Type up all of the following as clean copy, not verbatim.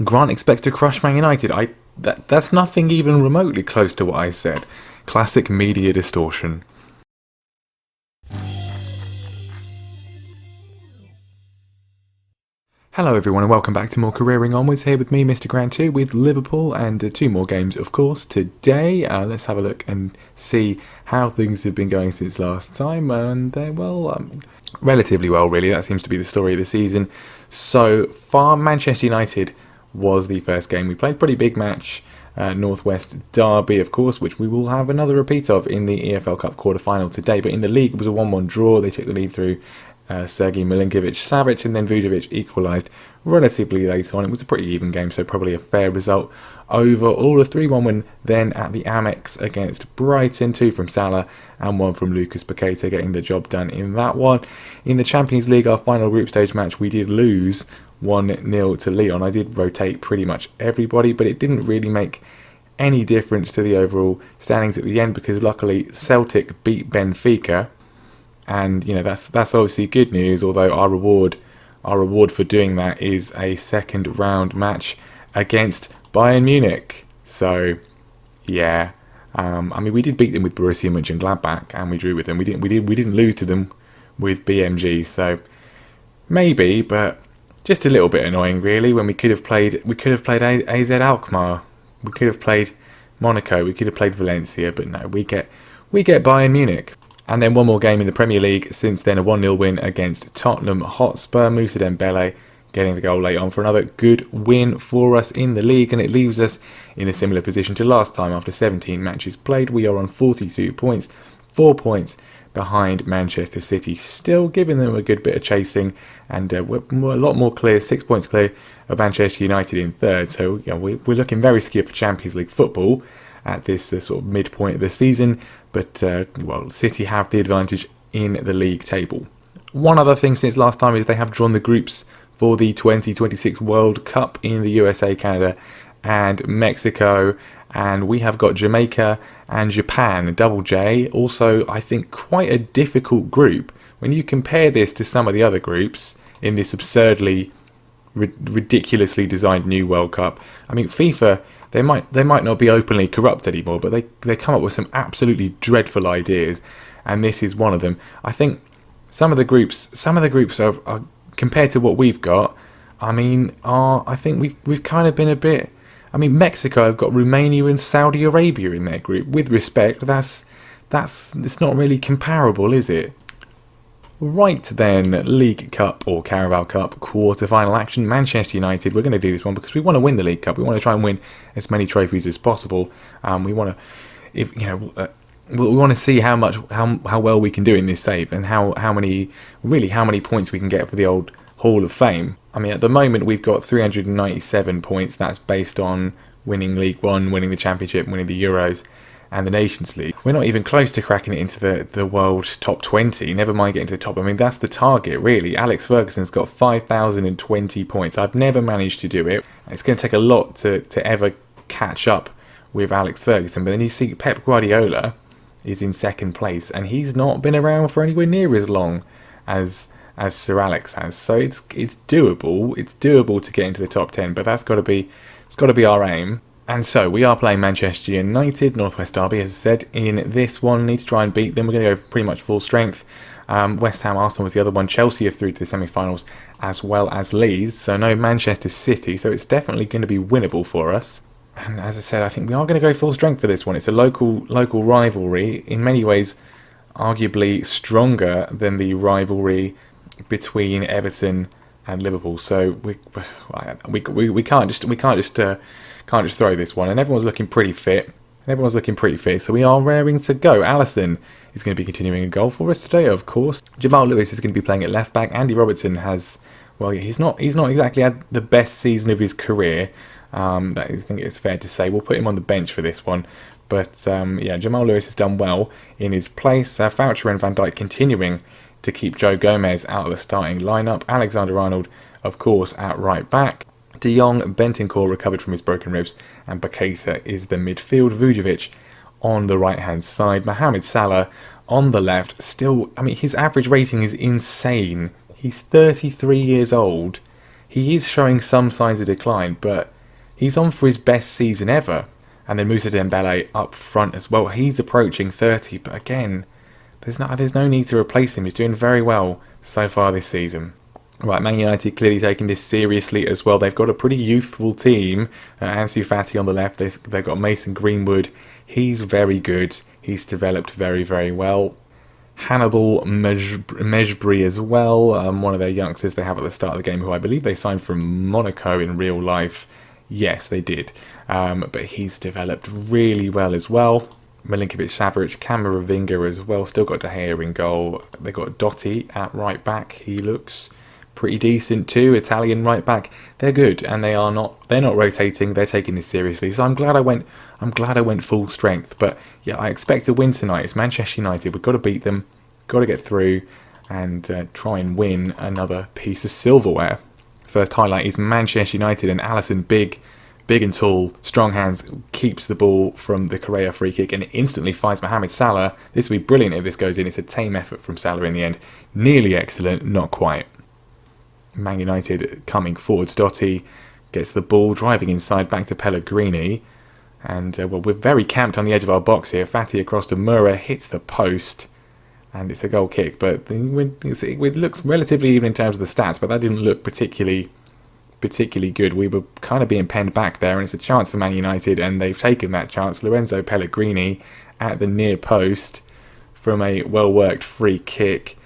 Grant expects to crush Man United. That's nothing even remotely close to what I said. Classic media distortion. Hello everyone and welcome back to more Careering Onwards, here with me, Mr. Grant 2, with Liverpool and 2 more games, of course, today. Let's have a look and see how things have been going since last time, and relatively well really. That seems to be the story of the season. So far, Manchester United was the first game we played. Pretty big match, Northwest derby, of course, which we will have another repeat of in the EFL Cup quarter-final today. But in the league, it was a 1-1 draw. They took the lead through Sergei Milinkovic-Savic, and then Vujovic equalised relatively late on. It was a pretty even game, so probably a fair result overall. A 3-1 win then at the Amex against Brighton, 2 from Salah and 1 from Lucas Paqueta, getting the job done in that one. In the Champions League, our final group stage match, we did lose 1-0 to Lyon. I did rotate pretty much everybody, but it didn't really make any difference to the overall standings at the end, because luckily Celtic beat Benfica. And that's obviously good news, although our reward for doing that is a second round match against Bayern Munich. So yeah, we did beat them with Borussia Monchengladbach, and we drew with them. We didn't lose to them with BMG. So maybe, but just a little bit annoying really. When we could have played AZ Alkmaar, we could have played Monaco, we could have played Valencia, but no, we get Bayern Munich. And then one more game in the Premier League since then, a 1-0 win against Tottenham Hotspur. Moussa Dembele getting the goal late on for another good win for us in the league, and it leaves us in a similar position to last time. After 17 matches played, we are on 42 points, 4 points behind Manchester City, still giving them a good bit of chasing, and we're a lot more clear, 6 points clear of Manchester United in third. So we're looking very secure for Champions League football at this sort of midpoint of the season. But, City have the advantage in the league table. One other thing since last time is they have drawn the groups for the 2026 World Cup in the USA, Canada and Mexico. And we have got Jamaica and Japan, double J. Also, I think quite a difficult group. When you compare this to some of the other groups in this absurdly, ridiculously designed new World Cup. I mean, FIFA... They might not be openly corrupt anymore, but they come up with some absolutely dreadful ideas, and this is one of them. I think some of the groups are compared to what we've got. I think we've kind of been a bit. Mexico have got Romania and Saudi Arabia in their group. With respect, it's not really comparable, is it? Right then, League Cup or Carabao Cup quarter-final action. Manchester United, we're going to do this one because we want to win the League Cup. We want to try and win as many trophies as possible. We want to, we want to see how well we can do in this save, and how many points we can get for the old Hall of Fame. At the moment we've got 397 points. That's based on winning League One, winning the Championship, winning the Euros and the Nations League. We're not even close to cracking it into the world top 20, never mind getting to the top. That's the target really. Alex Ferguson's got 5,020 points. I've never managed to do it. It's going to take a lot to ever catch up with Alex Ferguson. But then you see Pep Guardiola is in second place, and he's not been around for anywhere near as long as Sir Alex has. So it's doable. It's doable to get into the top 10, but it's got to be our aim. And so we are playing Manchester United, Northwest Derby, as I said. In this one, need to try and beat them. We're going to go pretty much full strength. West Ham, Arsenal was the other one. Chelsea are through to the semi-finals, as well as Leeds. So no Manchester City. So it's definitely going to be winnable for us. And as I said, I think we are going to go full strength for this one. It's a local rivalry. In many ways, arguably stronger than the rivalry between Everton and Liverpool. So we can't just throw this one, and everyone's looking pretty fit. So we are raring to go. Alisson is going to be continuing a goal for us today, of course. Jamal Lewis is going to be playing at left back. Andy Robertson has, he's not exactly had the best season of his career. That I think it's fair to say. We'll put him on the bench for this one. But Jamal Lewis has done well in his place. Foucher and Van Dijk continuing to keep Joe Gomez out of the starting lineup. Alexander-Arnold, of course, at right back. De Jong, Bentancur recovered from his broken ribs, and Paqueta is the midfield. Vujovic on the right-hand side. Mohamed Salah on the left. Still, his average rating is insane. He's 33 years old. he is showing some signs of decline, but he's on for his best season ever. And then Moussa Dembele up front as well. He's approaching 30, but again, there's no need to replace him. He's doing very well so far this season. Right, Man United clearly taking this seriously as well. They've got a pretty youthful team. Ansu Fati on the left. They've got Mason Greenwood. He's very good. He's developed very, very well. Hannibal Mejbri as well. One of their youngsters they have at the start of the game, who I believe they signed from Monaco in real life. Yes, they did. But he's developed really well as well. Milinkovic-Savic, Camavinga as well. Still got De Gea in goal. They've got Dotti at right back. He looks pretty decent too. Italian right back. They're good, and they're not rotating. They're taking this seriously. So I'm glad I went full strength. But yeah, I expect a win tonight. It's Manchester United. We've got to beat them. Got to get through and try and win another piece of silverware. First highlight is Manchester United, and Alisson, big and tall, strong hands, keeps the ball from the Correa free kick and instantly finds Mohamed Salah. This will be brilliant if this goes in. It's a tame effort from Salah in the end. Nearly excellent, not quite. Man United coming forwards. Dotti gets the ball, driving inside back to Pellegrini. And we're very camped on the edge of our box here. Fati across to Mura, hits the post. And it's a goal kick, but it looks relatively even in terms of the stats, but that didn't look particularly good. We were kind of being penned back there, and it's a chance for Man United, and they've taken that chance. Lorenzo Pellegrini at the near post from a well-worked free kick.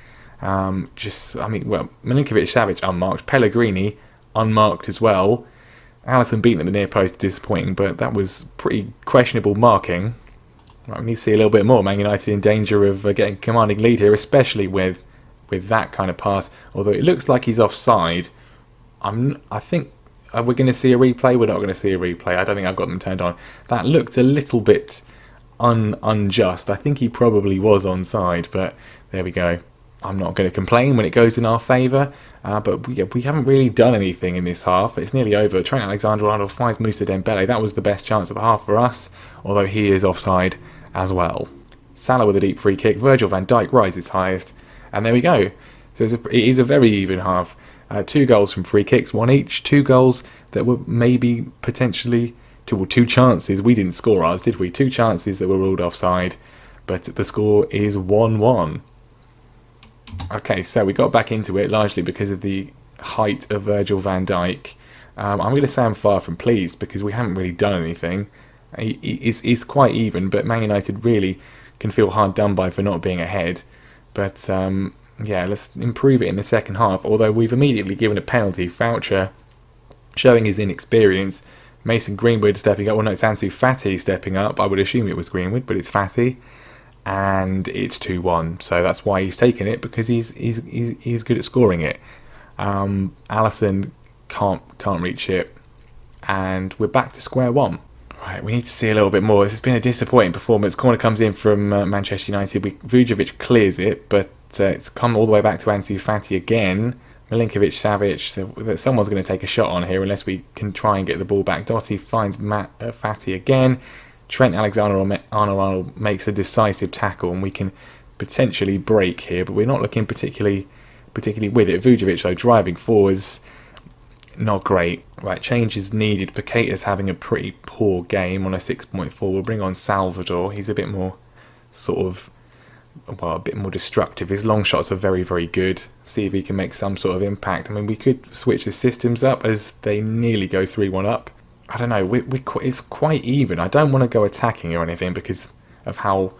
Milinkovic-Savic unmarked, Pellegrini unmarked as well. Alisson beaten at the near post, disappointing, but that was pretty questionable marking. Right, we need to see a little bit more. Man United in danger of getting a commanding lead here, especially with that kind of pass. Although it looks like he's offside. I think we're going to see a replay. We're not going to see a replay. I don't think I've got them turned on. That looked a little bit unjust. I think he probably was onside, but there we go. I'm not going to complain when it goes in our favour. But we haven't really done anything in this half. It's nearly over. Trent Alexander-Arnold finds Moussa Dembele. That was the best chance of the half for us, although he is offside as well. Salah with a deep free kick. Virgil van Dijk rises highest. And there we go. So it is a very even half. 2 goals from free kicks, 1 each. 2 goals that were maybe potentially... 2 chances. We didn't score ours, did we? 2 chances that were ruled offside. But the score is 1-1. Okay, so we got back into it largely because of the height of Virgil van Dijk. I'm going to say I'm far from pleased because we haven't really done anything. It's quite even, but Man United really can feel hard done by for not being ahead. But let's improve it in the second half. Although we've immediately given a penalty. Foucher showing his inexperience. Mason Greenwood stepping up. Well, no, it's Ansu Fati stepping up. I would assume it was Greenwood, but it's Fati. And it's 2-1. So that's why he's taken it, because he's good at scoring it. Alisson can't reach it. And we're back to square one. Right, we need to see a little bit more. This has been a disappointing performance. Corner comes in from Manchester United. Vujovic clears it, but it's come all the way back to Ansu Fati again. Milinkovic-Savic, so someone's going to take a shot on here unless we can try and get the ball back. Dotti finds Fati again. Trent Alexander-Arnold makes a decisive tackle, and we can potentially break here, but we're not looking particularly with it. Vujovic, though, driving forwards, not great. Right, change is needed. Paqueta's having a pretty poor game on a 6.4. We'll bring on Salvador. He's a bit more a bit more destructive. His long shots are very, very good. See if he can make some sort of impact. I mean, we could switch the systems up as they nearly go 3-1 up. I don't know. It's quite even. I don't want to go attacking or anything because of how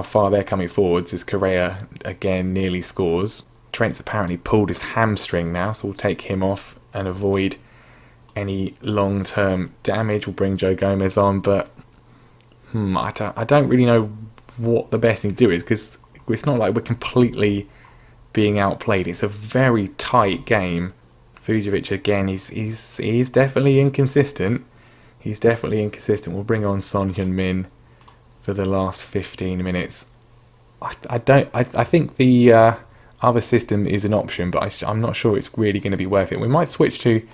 far they're coming forwards. As Correa again nearly scores. Trent's apparently pulled his hamstring now, so we'll take him off and avoid any long-term damage. We'll bring Joe Gomez on, but I don't really know what the best thing to do is, because it's not like we're completely being outplayed. It's a very tight game. Vujovic again, he's definitely inconsistent. We'll bring on Son Heung-min for the last 15 minutes. I think the other system is an option, but I'm not sure it's really going to be worth it. We might switch to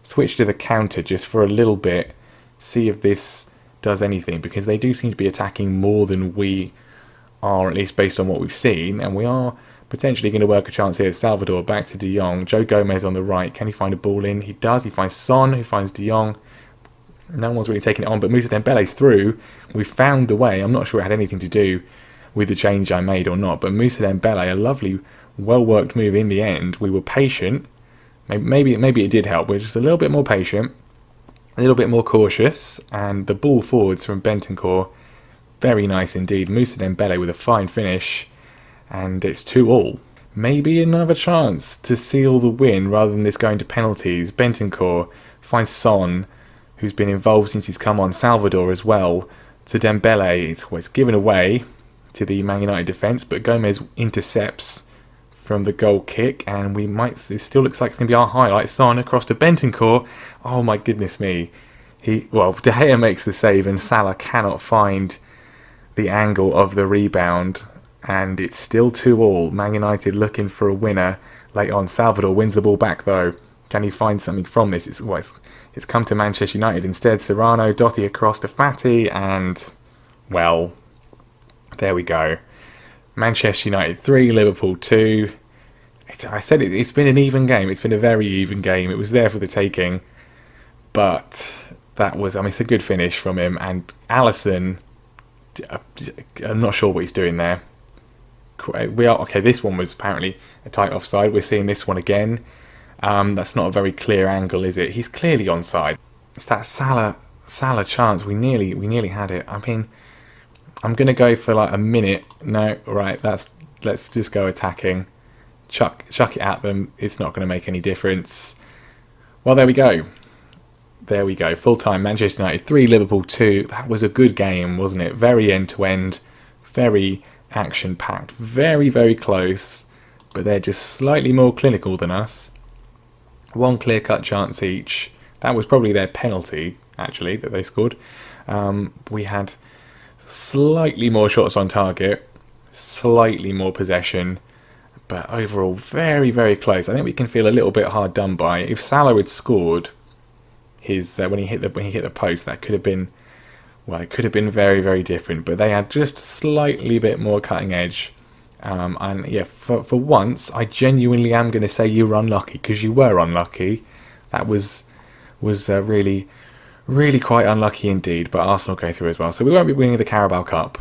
the counter just for a little bit, see if this does anything, because they do seem to be attacking more than we are, at least based on what we've seen, and we are Potentially going to work a chance here. Salvador back to De Jong. Joe Gomez on the right. Can he find a ball in? He does. He finds Son, who finds De Jong. No one's really taking it on, but Moussa Dembele's through. We found the way. I'm not sure it had anything to do with the change I made or not, but Moussa Dembele, a lovely, well-worked move in the end. We were patient. Maybe it did help. We're just a little bit more patient, a little bit more cautious, and the ball forwards from Bentancur, very nice indeed. Moussa Dembele with a fine finish, and it's 2-2. Maybe another chance to seal the win rather than this going to penalties. Bentancur finds Son, who's been involved since he's come on. Salvador as well to Dembele. It's given away to the Man United defence, but Gomez intercepts from the goal kick, and it still looks like it's going to be our highlight. Son across to Bentancur. Oh my goodness me. De Gea makes the save, and Salah cannot find the angle of the rebound, and it's still 2-2. Man United looking for a winner late on. Salvador wins the ball back though. Can he find something from this? It's come to Manchester United instead. Serrano, Dotti across to Fati, and well, there we go. Manchester United 3, Liverpool 2. I said it's been an even game. It's been a very even game. It was there for the taking, but it's a good finish from him. And Alisson, I'm not sure what he's doing there. This one was apparently a tight offside. We're seeing this one again. That's not a very clear angle, is it? He's clearly onside. It's that Salah chance. We nearly had it. I mean, I'm gonna go for like a minute. No, right. Let's just go attacking. Chuck it at them. It's not going to make any difference. Well, there we go. Full time. Manchester United 3, Liverpool 2. That was a good game, wasn't it? Very end to end. Very action packed. Very, very close. But they're just slightly more clinical than us. One clear cut chance each. That was probably their penalty, actually, that they scored. We had slightly more shots on target. Slightly more possession. But overall, very, very close. I think we can feel a little bit hard done by. If Salah had scored when he hit the post, that could have been, it could have been very, very different. But they had just slightly bit more cutting edge. And yeah, for once, I genuinely am going to say you were unlucky, because you were unlucky. That was really, really quite unlucky indeed. But Arsenal go through as well, so we won't be winning the Carabao Cup.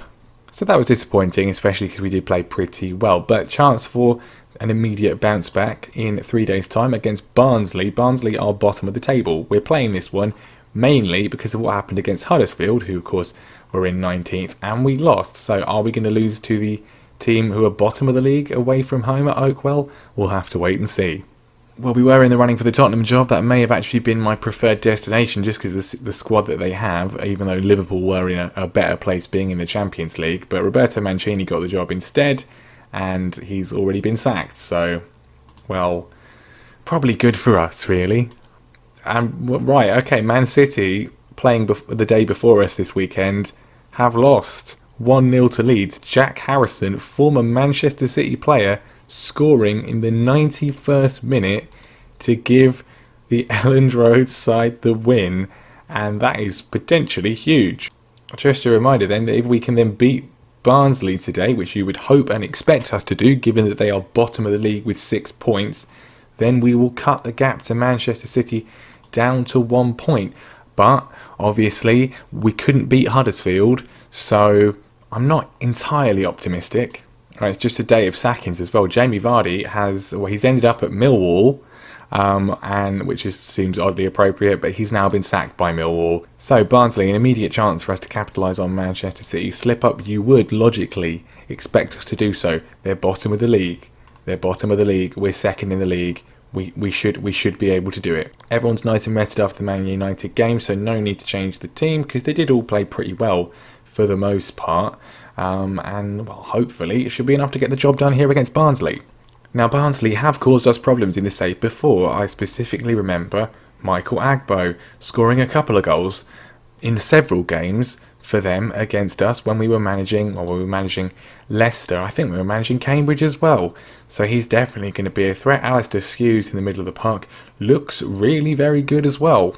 So that was disappointing, especially because we did play pretty well. But chance for an immediate bounce back in 3 days' time against Barnsley. Barnsley are bottom of the table. We're playing this one mainly because of what happened against Huddersfield, who of course were in 19th, and we lost. So are we going to lose to the team who are bottom of the league away from home at Oakwell? We'll have to wait and see. Well, we were in the running for the Tottenham job. That may have actually been my preferred destination just because the squad that they have, even though Liverpool were in a better place being in the Champions League. But Roberto Mancini got the job instead, and he's already been sacked. So, well, probably good for us, really. Right, okay, Man City, playing the day before us this weekend, have lost 1-0 to Leeds. Jack Harrison, former Manchester City player, scoring in the 91st minute to give the Elland Road side the win, and that is potentially huge. Just a reminder then that if we can then beat Barnsley today, which you would hope and expect us to do given that they are bottom of the league with 6 points, then we will cut the gap to Manchester City down to 1 point. But obviously we couldn't beat Huddersfield, so I'm not entirely optimistic. Right, it's just a day of sackings as well. Jamie Vardy he's ended up at Millwall, and which seems oddly appropriate, but he's now been sacked by Millwall. So Barnsley, an immediate chance for us to capitalise on Manchester City. Slip up, you would logically expect us to do so. They're bottom of the league. We're second in the league. We should be able to do it. Everyone's nice and rested after the Man United game, so no need to change the team because they did all play pretty well for the most part. And well, hopefully it should be enough to get the job done here against Barnsley. Now, Barnsley have caused us problems in the save before. I specifically remember Michael Agbo scoring a couple of goals in several games for them against us when we were managing Leicester. I think we were managing Cambridge as well. So he's definitely going to be a threat. Alistair Hughes in the middle of the park looks really very good as well.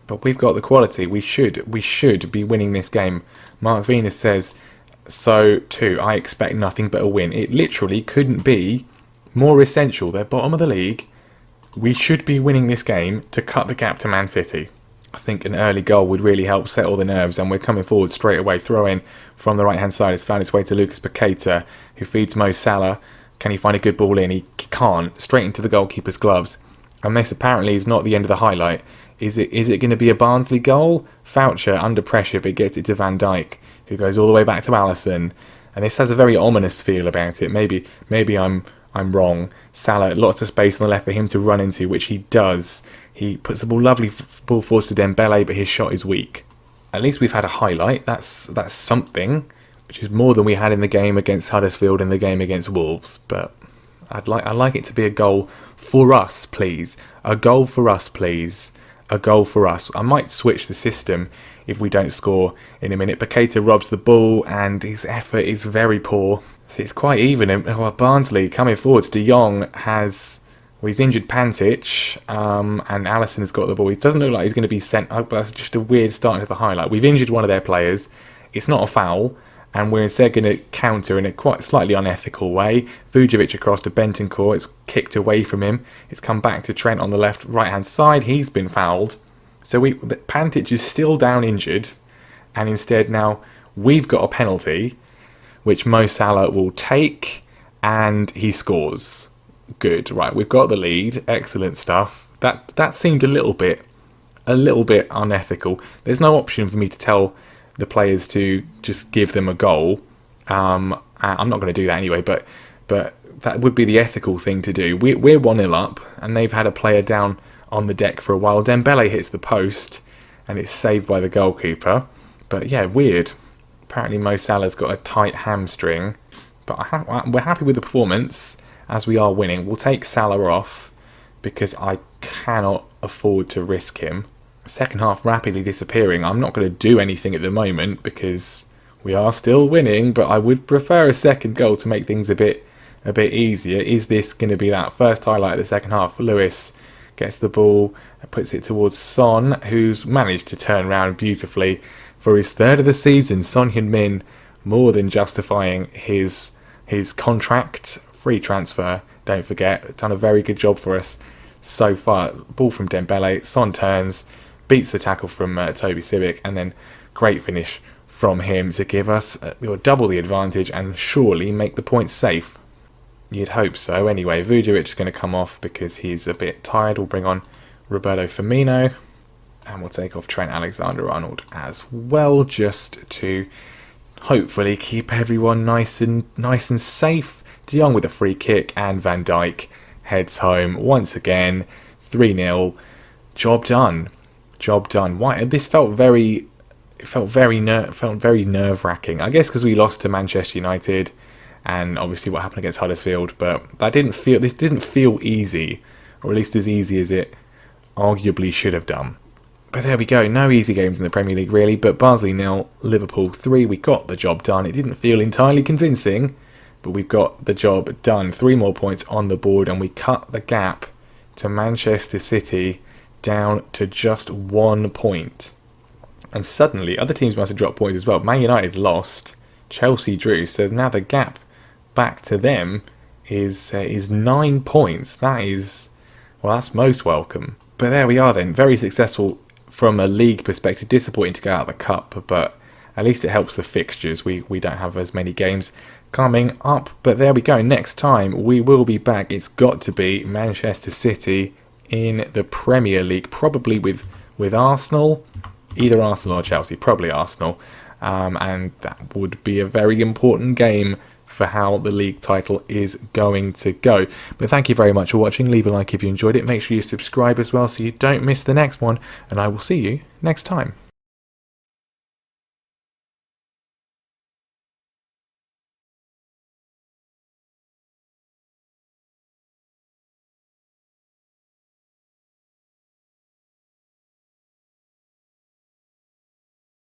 But we've got the quality. We should be winning this game. Mark Venus says So too, I expect nothing but a win. It literally couldn't be more essential. They're bottom of the league. We should be winning this game to cut the gap to Man City. I think an early goal would really help settle the nerves, and we're coming forward straight away. Throw in from the right hand side. It's found its way to Lucas Paqueta, who feeds Mo Salah. Can he find a good ball in? He can't. Straight into the goalkeeper's gloves. And this apparently is not the end of the highlight. Is it going to be a Barnsley goal? Foucher under pressure, but gets it to Van Dijk, who goes all the way back to Alisson. And this has a very ominous feel about it. Maybe I'm wrong. Salah, lots of space on the left for him to run into, which he does. He puts the ball ball forward to Dembele, but his shot is weak. At least we've had a highlight. That's something, which is more than we had in the game against Huddersfield and the game against Wolves. But I'd like it to be a goal for us, please. A goal for us, please. A goal for us. I might switch the system if we don't score in a minute. Paqueta robs the ball and his effort is very poor. So it's quite even. Barnsley coming forwards. De Jong he's injured Pantic, and Alisson has got the ball. It doesn't look like he's going to be sent up, but that's just a weird start to the highlight. We've injured one of their players. It's not a foul, and we're instead going to counter in a quite slightly unethical way. Vujovic across to Bentancur. It's kicked away from him. It's come back to Trent on the left right-hand side. He's been fouled. So Pantic is still down injured, and instead now we've got a penalty, which Mo Salah will take, and he scores. Good, right, we've got the lead. Excellent stuff. That seemed a little bit unethical. There's no option for me to tell the players to just give them a goal. I'm not going to do that anyway, but that would be the ethical thing to do. We're 1-0 up, and they've had a player down on the deck for a while. Dembele hits the post, and it's saved by the goalkeeper. But yeah, weird. Apparently Mo Salah's got a tight hamstring, but we're happy with the performance as we are winning. We'll take Salah off because I cannot afford to risk him. Second half rapidly disappearing. I'm not going to do anything at the moment because we are still winning, but I would prefer a second goal to make things a bit easier. Is this going to be that first highlight of the second half? Lewis gets the ball and puts it towards Son, who's managed to turn around beautifully for his third of the season. Son Heung-min more than justifying his contract. Free transfer, don't forget. Done a very good job for us so far. Ball from Dembele. Son turns, beats the tackle from Toby Civic, and then great finish from him to give us double the advantage and surely make the points safe. You'd hope so. Anyway, Vujovic is going to come off because he's a bit tired. We'll bring on Roberto Firmino, and we'll take off Trent Alexander-Arnold as well, just to hopefully keep everyone nice and safe. De Jong with a free kick, and Van Dijk heads home once again. 3-0. Job done. Why? This felt very nerve-wracking. I guess because we lost to Manchester United, and obviously what happened against Huddersfield. But this didn't feel easy, or at least as easy as it arguably should have done. But there we go. No easy games in the Premier League really. But Barnsley 0, Liverpool 3. We got the job done. It didn't feel entirely convincing, but we've got the job done. 3 more points on the board, and we cut the gap to Manchester City down to just 1 point. And suddenly, other teams must have dropped points as well. Man United lost, Chelsea drew, so now the gap back to them is 9 points. That's most welcome. But there we are then. Very successful from a league perspective. Disappointing to go out of the cup, but at least it helps the fixtures. We don't have as many games coming up, but there we go. Next time we will be back. It's got to be Manchester City in the Premier League, probably with Arsenal, either Arsenal or Chelsea, probably Arsenal, and that would be a very important game for how the league title is going to go. But thank you very much for watching. Leave a like if you enjoyed it. Make sure you subscribe as well so you don't miss the next one, and I will see you next time.